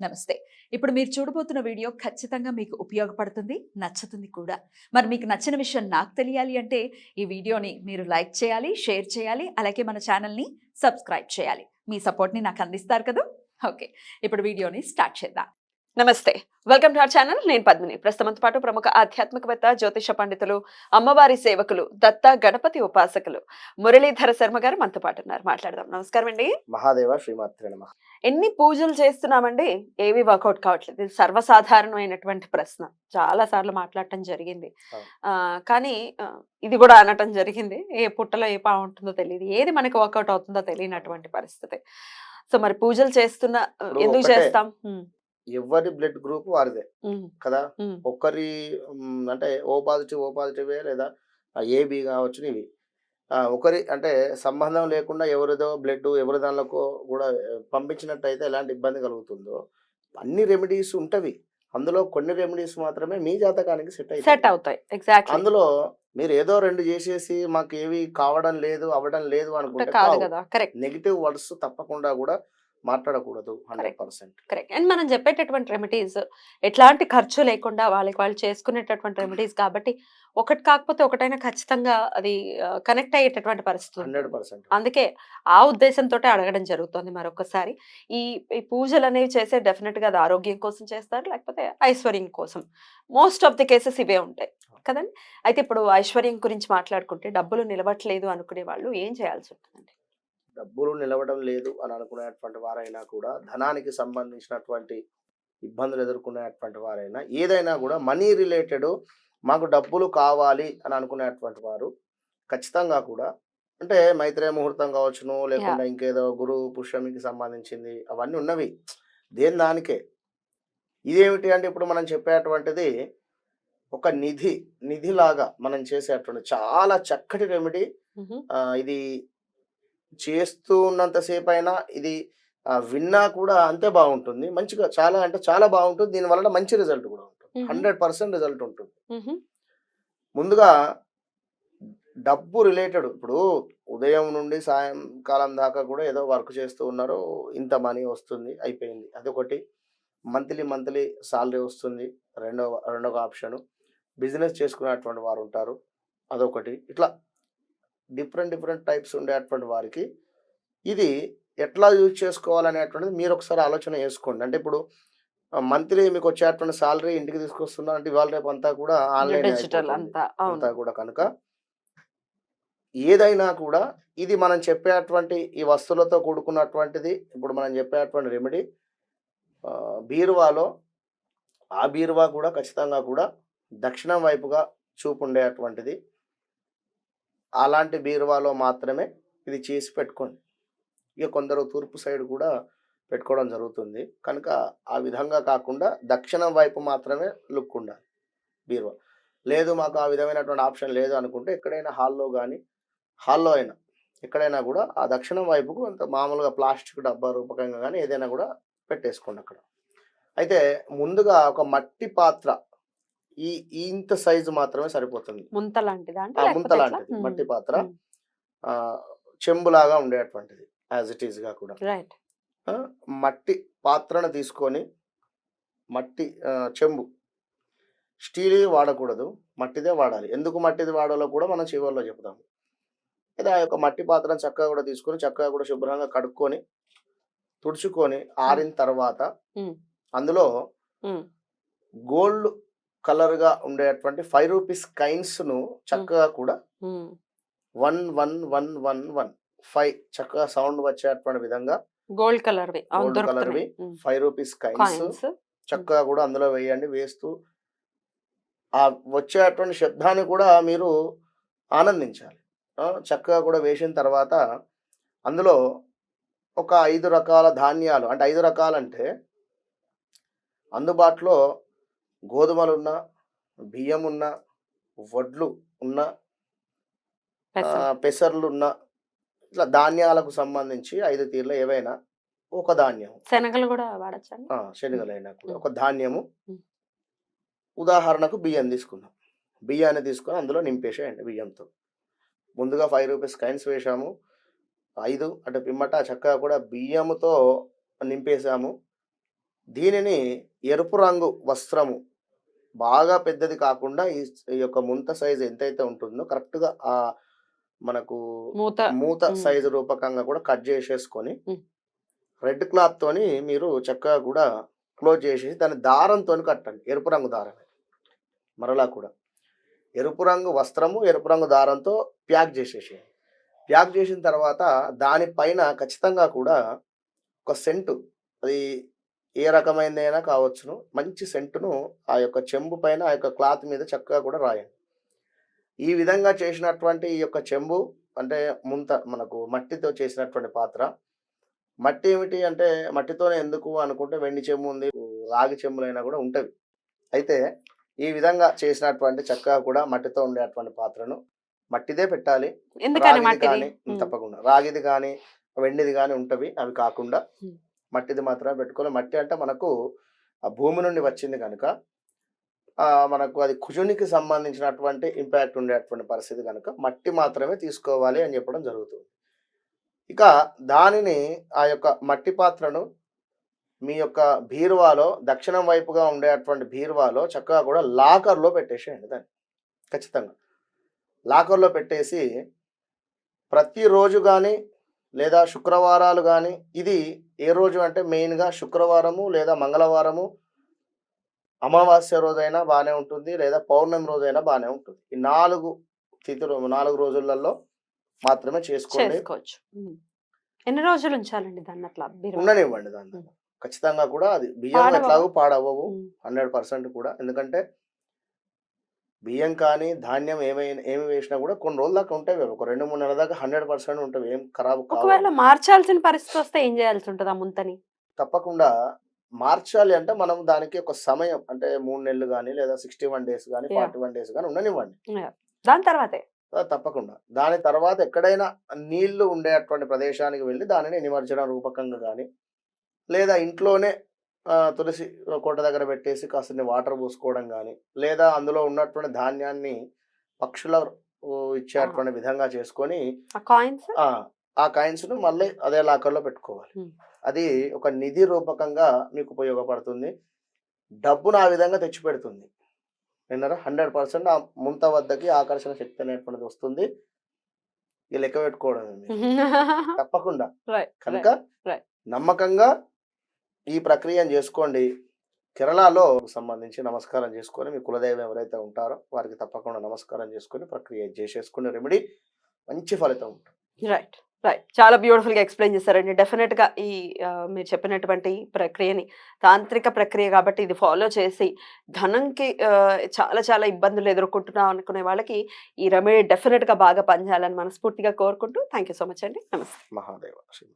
నమస్తే. ఇప్పుడు మీరు చూడబోతున్న వీడియో ఖచ్చితంగా మీకు ఉపయోగపడుతుంది, నచ్చుతుంది కూడా. మరి మీకు నచ్చిన విషయం నాకు తెలియాలి అంటే ఈ వీడియోని మీరు లైక్ చేయాలి, షేర్ చేయాలి, అలాగే మన ఛానల్‌ని సబ్స్క్రైబ్ చేయాలి. మీ సపోర్ట్‌ని నాకు అందిస్తారు కదూ! ఓకే. ఇప్పుడు వీడియోని స్టార్ట్ చేద్దాం. నమస్తే. Welcome to our channel. నేను పద్మిని. ప్రస్తుతంతో పాటు ప్రముఖ ఆధ్యాత్మికవేత్త, జ్యోతిష పండితులు, అమ్మవారి సేవకులు, దత్త గణపతి ఉపాసకులు మురళీధర శర్మ గారు మనతో పాటు ఉన్నారు. మాట్లాడదాం. నమస్కారం అండి. మహాదేవ శ్రీమాత్రే నమః. ఎన్ని పూజలు చేస్తున్నామండి, ఏవి వర్కౌట్ కావట్లేదు. ఇది సర్వసాధారణమైనటువంటి ప్రశ్న. చాలా సార్లు మాట్లాడటం జరిగింది. అవును. కానీ ఇది కూడా అనటం జరిగింది. ఏ పుట్టలో ఏ పాము ఉంటుందో తెలియదు. ఏది మనకి వర్కౌట్ అవుతుందో తెలియనటువంటి పరిస్థితి. సో మరి పూజలు చేస్తున్న ఇప్పుడు ఎందుకు ఒకటే చేస్తాం? ఎవరి బ్లడ్ గ్రూప్ వారిదే హ్మ్. కదా. హ్మ్. ఒక్కరి అంటే ఓ పాజిటివే లేదా ఏబి కావచ్చు ఇవి. ఒకరి అంటే సంబంధం లేకుండా ఎవరిదో బ్లడ్ ఎవరి దానిలోకో కూడా పంపించినట్టయితే ఎలాంటి ఇబ్బంది కలుగుతుందో అన్ని రెమెడీస్ ఉంటవి. అందులో కొన్ని రెమెడీస్ మాత్రమే మీ జాతకానికి సెట్ సెట్ అవుతాయి. అవుతాయి. ఎగ్జాక్ట్‌లీ. అందులో మీరు ఏదో 2 చేసేసి మాకేవి కావడం లేదు, అవ్వడం లేదు అనుకుంటే కాదు కావు. కదా! కరెక్ట్. నెగెటివ్ వర్డ్స్ తప్పకుండా కూడా మాట్లాడకూడదు కరెక్ట్. 100%. కరెక్ట్. అండ్ మనం చెప్పేటటువంటి రెమెడీస్ ఎట్లాంటి ఖర్చు లేకుండా వాళ్ళకి వాళ్ళు చేసుకునేటటువంటి రెమెడీస్ కాబట్టి ఒకటి కాకపోతే ఒకటైనా ఖచ్చితంగా అది కనెక్ట్ అయ్యేటటువంటి పరిస్థితి ఉంటుంది. 100%. అందుకే ఆ ఉద్దేశంతోటే అడగడం జరుగుతుంది మరొకసారి. ఈ ఈ పూజలనేవి చేసే డెఫినిట్‌గా అది ఆరోగ్యం కోసం చేస్తారు. లేకపోతే ఐశ్వర్యం కోసం. మోస్ట్ ఆఫ్ ది కేసెస్ ఇవే ఉంటాయి. కదండీ! అయితే ఇప్పుడు ఐశ్వర్యం గురించి మాట్లాడుకుంటే డబ్బులు నిలవట్లేదు అనుకునే వాళ్ళు ఏం చేయాల్సి ఉంటుందండి? డబ్బులు నిలవడం లేదు అని అనుకునేటువంటి వారైనా కూడా ధనానికి సంబంధించినటువంటి ఇబ్బందులు ఎదుర్కొనేటువంటి వారైనా ఏదైనా కూడా మనీ రిలేటెడ్ మాకు డబ్బులు కావాలి అని అనుకునేటువంటి వారు ఖచ్చితంగా కూడా అంటే మైత్రేయ ముహూర్తం కావచ్చును యాహ్! లేకుండా ఇంకేదో గురు పుష్యమికి సంబంధించింది అవన్నీ ఉన్నవి దేని దానికే. ఇదేమిటి అంటే ఇప్పుడు మనం చెప్పేటువంటిది ఒక నిధిలాగా మనం చేసేటువంటి చాలా చక్కటి రెమెడీ. హుహు. ఇది చేస్తూ ఉన్నంత సేపయినా ఇది విన్నా కూడా అంతే బావుంటుంది. మంచిగా చాలా అంటే చాలా బావుంటుంది. దీని వలన మంచి రిజల్ట్ కూడా ఉంటుంది. హుహు. 100% రిజల్ట్ ఉంటుంది. హుహు. ముందుగా డబ్బు రిలేటెడ్ ఇప్పుడు ఉదయం నుండి సాయంకాలం దాకా కూడా ఏదో వర్క్ చేస్తూ ఉన్నారు. ఇంత మనీ వస్తుంది అయిపోయింది. అదొకటి. మంత్లీ సాలరీ వస్తుంది. రెండవ ఆప్షను. బిజినెస్ చేసుకునేటువంటి వారుంటారు. అదొకటి. ఇట్లా డిఫరెంట్ టైప్స్ ఉండేటువంటి వారికి ఇది ఎట్లా యూజ్ చేసుకోవాలనేటువంటిది మీరొకసారి ఆలోచన చేసుకోండి. అంటే ఇప్పుడు మంత్లీ మీకొచ్చేటువంటి సాలరీ ఇంటికి తీసుకొస్తున్నారంటే ఇవాళ రేపంతా కూడా ఆన్‌లైనే డిజిటల్ అయిపోతుంది. అంతా. అవును. అంతా కూడా కనుక ఏదైనా కూడా ఇది మనం చెప్పేటువంటి ఈ వస్తువులతో కూడుకున్నటువంటిది ఇప్పుడు మనం చెప్పేటువంటి రెమెడీ బీరువాలో ఆ బీరువా కూడా ఖచ్చితంగా కూడా దక్షిణం వైపుగా చూపుండేటువంటిది. అలాంటి బీరువాలో మాత్రమే ఇది చేసి పెట్టుకోండి. ఇక కొందరు తూర్పు సైడ్ కూడా పెట్టుకోవడం జరుగుతుంది. కనుక ఆ విధంగా కాకుండా దక్షిణం వైపు మాత్రమే లుక్ ఉండాలి బీరువా. లేదు మాకు ఆ విధమైనటువంటి ఆప్షన్ లేదు అనుకుంటే ఎక్కడైనా హాల్‌లో అయినా ఎక్కడైనా కూడా ఆ దక్షిణం వైపుకు అంత మామూలుగా ప్లాస్టిక్ డబ్బా రూపకంగా గానీ ఏదైనా కూడా పెట్టేసుకోండి అక్కడ. అయితే ముందుగా ఒక మట్టి పాత్ర ఈ ఇంత సైజు మాత్రమే సరిపోతుంది. ముంత లాంటిదా అండి? ఆ! ముంత లేకపోతే ఎట్లా? లాంటిది మట్టి పాత్ర. హ్మ్. ఆహ్, చెంబులాగా ఉండేటువంటిది యాజ్ ఇట్ ఈస్‌గా కూడా. రైట్. ఆ! మట్టి పాత్రను తీసుకొని చెంబు స్టీల్‌వి వాడకూడదు. మట్టిదే వాడాలి. ఎందుకు మట్టిది వాడాలో కూడా మనం చివర్లో చెప్తాము. అయితే ఆ యొక్క మట్టి పాత్రను చక్కగా కూడా తీసుకొని చక్కగా కూడా శుభ్రంగా కడుక్కొని, తుడుచుకొని హ్మ్. ఆరిన తర్వాత హ్మ్. అందులో హ్మ్. గోల్డ్ కలర్‌గా ఉండేటువంటి రూ. 5 కాయిన్స్‌ను హ్మ్. చక్కగా కూడా హ్మ్. 1, 1, 1, 1, 1 5 చక్కగా సౌండ్ వచ్చేటువంటి విధంగా గోల్డ్ కలర్‌వి. అవును, గోల్డ్ దొరుకుతున్నాయి. కలర్‌వి హ్మ్. రూ. 5 కాయిన్స్ కాయిన్స్. హ్మ్. చక్కగా కూడా అందులో వేయండి. వేస్తూ ఆ వచ్చేటువంటి శబ్దాన్ని కూడా మీరు ఆనందించాలి. చక్కగా కూడా వేసిన తర్వాత అందులో ఒక 5 రకాల ధాన్యాలు అంటే 5 రకాలంటే అందుబాటులో గోధుమలున్నా, బియ్యమున్నా, వడ్లు ఉన్న, పెసలు. పెసర్లున్న ఇట్లా ధాన్యాలకు సంబంధించి 5 తీర్ల ఏవైనా ఒక ధాన్యం. శనగలు గూడా వాడొచ్చా అండి? హ్మ్. శనగలైనా కూడా హ్మ్. ఒక ధాన్యము. హ్మ్. ఉదాహరణకు బియ్యం తీసుకుందాం. బియ్యాన్ని తీసుకొని అందులో నింపేసేయండి బియ్యంతో. ముందుగా రూ. 5 కాయిన్స్ వేశాము. 5 అంటే పిమ్మట చక్కగా కూడా బియ్యముతో నింపేసాము. దీనిని ఎరుపు రంగు వస్త్రము బాగా పెద్దది కాకుండా ఈ యొక్క ముంత సైజు ఎంతైతే ఉంటుందో కరెక్ట్‌గా మనకు మూత. మూత సైజు రూపకంగా కూడా కట్ చేసేసుకొని హ్మ్. రెడ్ క్లాత్‌తోని మీరు చక్కగా కూడా క్లోజ్ చేసేసి దాన్ని దారంతోని కట్టండి. ఎరుపు రంగు దారమే. మరలా కూడా ఎరుపు రంగు వస్త్రము, ఎరుపు రంగు దారంతో ప్యాక్ చేసేసేయండి. ప్యాక్ చేసిన తర్వాత దానిపైన ఖచ్చితంగా కూడా ఒక సెంటు, అది ఏ రకమైనదైనా కావచ్చును, మంచి సెంటును ఆ యొక్క చెంబు పైన ఆ యొక్క క్లాత్ మీద చక్కగా కూడా రాయండి. ఈ విధంగా చేసినటువంటి ఈ యొక్క చెంబు అంటే ముంత మనకు మట్టితో చేసినటువంటి పాత్ర. మట్టి ఏమిటి అంటే మట్టితోనే ఎందుకు అనుకుంటే వెండి చెంబు ఉంది, రాగి చెంబులైనా కూడా ఉంటవి. అయితే ఈ విధంగా చేసినటువంటి చక్కగా కూడా మట్టితో ఉండేటువంటి పాత్రను మట్టిదే పెట్టాలి. ఎందుకని రాగిది మట్టిది? కానీ తప్పకుండా రాగిది కానీ వెండిది కానీ ఉంటవి. అవి కాకుండా హ్మ్. మట్టిది మాత్రమే పెట్టుకోవాలి. మట్టి అంటే మనకు ఆ భూమి నుండి వచ్చింది కనుక మనకు అది కుజునికి సంబంధించినటువంటి ఇంపాక్ట్ ఉండేటువంటి పరిస్థితి కనుక మట్టి మాత్రమే తీసుకోవాలి అని చెప్పడం జరుగుతుంది. ఇక దానిని ఆ యొక్క మట్టి పాత్రను మీ యొక్క బీరువాలో దక్షిణం వైపుగా ఉండేటువంటి బీరువాలో చక్కగా కూడా లాకర్‌లో పెట్టేసేయండి దాన్ని. ఖచ్చితంగా. లాకర్‌లో పెట్టేసి ప్రతిరోజు గానీ, లేదా శుక్రవారాలు గానీ, ఇది ఏ రోజు అంటే మెయిన్‌గా శుక్రవారము లేదా మంగళవారము, అమావాస్య రోజైనా బానే ఉంటుంది. లేదా పౌర్ణమి రోజైనా బానే ఉంటుంది. ఈ 4 తిథులు 4 రోజులలో మాత్రమే చేసుకోండి. చేసుకోవచ్చు. ఎన్ని రోజులు ఉంచాలండి దాన్ని అట్లా బీరువాలో? ఉండనివ్వండి దాన్ని. ఖచ్చితంగా కూడా అది బియ్యం పాడవవా? ఎట్లాగో పాడవ్వవు. హ్మ్. 100% కూడా. ఎందుకంటే బియ్యం కానీ, ధాన్యం ఏమి వేసినా కూడా కొన్ని రోజుల దాకా ఉంటాయి. ఒక 2, 3 నెలల దాకా 100% ఉంటవి. ఏం ఖరాబు కావు. ఒకవేళ మార్చాల్సిన పరిస్థితి వస్తే ఏం చేయాల్సి ఉంటది ఆ ముంతని? తప్పకుండా మార్చాలి అంటే మనం దానికి ఒక సమయం అంటే 3 నెలలు గానీ, లేదా 61 డేస్ గానీ, యాహ్! 41 డేస్ గానీ ఉండనివ్వండి. యాహ్! దాని తర్వాతే? తప్పకుండా. దాని తర్వాత ఎక్కడైనా నీళ్లు ఉండేటువంటి ప్రదేశానికి వెళ్లి దానిని నిమజ్జనం రూపకంగా గానీ, లేదా ఇంట్లోనే తులసి కోట దగ్గర పెట్టేసి కాసిన్ని వాటర్ పోసుకోవడం గానీ, లేదా అందులో ఉన్నటువంటి ధాన్యాన్ని పక్షుల ఆ! ఇచ్చేటువంటి విధంగా చేసుకొని ఆ కాయిన్స్? ఆ! ఆ కాయిన్స్‌ను మళ్ళీ అదే లాకర్‌లో పెట్టుకోవాలి. హ్మ్. అది ఒక నిధి రూపకంగా మీకు ఉపయోగపడుతుంది. డబ్బును ఆ విధంగా తెచ్చిపెడుతుంది. విన్నారా? 100% ఆ ముంత వద్దకి ఆకర్షణ శక్తి అనేటువంటిది వస్తుంది. ఇక లెక్క పెట్టుకోవడమే మీరు. తప్పకుండా. రైట్. కనుక రైట్. రైట్. నమ్మకంగా ఈ ప్రక్రియను చేసుకోండి. కేరళలో సంబంధించి నమస్కారం చేసుకొని మీ కులదైవం ఎవరైతే ఉంటారో వారికి తప్పకుండా నమస్కారం చేసుకొని ప్రక్రియ చేసేసుకునే రెమెడీ మంచి ఫలితం ఉంటుంది. రైట్. రైట్. చాలా బ్యూటిఫుల్‌గా ఎక్స్‌ప్లెయిన్ చేశారండి. డెఫినిట్‌గా ఈ మీరు చెప్పినటువంటి ప్రక్రియని తాంత్రిక ప్రక్రియ కాబట్టి ఇది ఫాలో చేసి ధనంకి చాలా చాలా ఇబ్బందులు ఎదుర్కొంటున్నాం అనుకునే వాళ్ళకి ఈ రెమెడీ డెఫినిట్‌గా బాగా పనిచేయాలని మనస్ఫూర్తిగా కోరుకుంటూ థాంక్ యూ సో మచ్ అండి. నమస్తే. మహాదేవ శ్రీ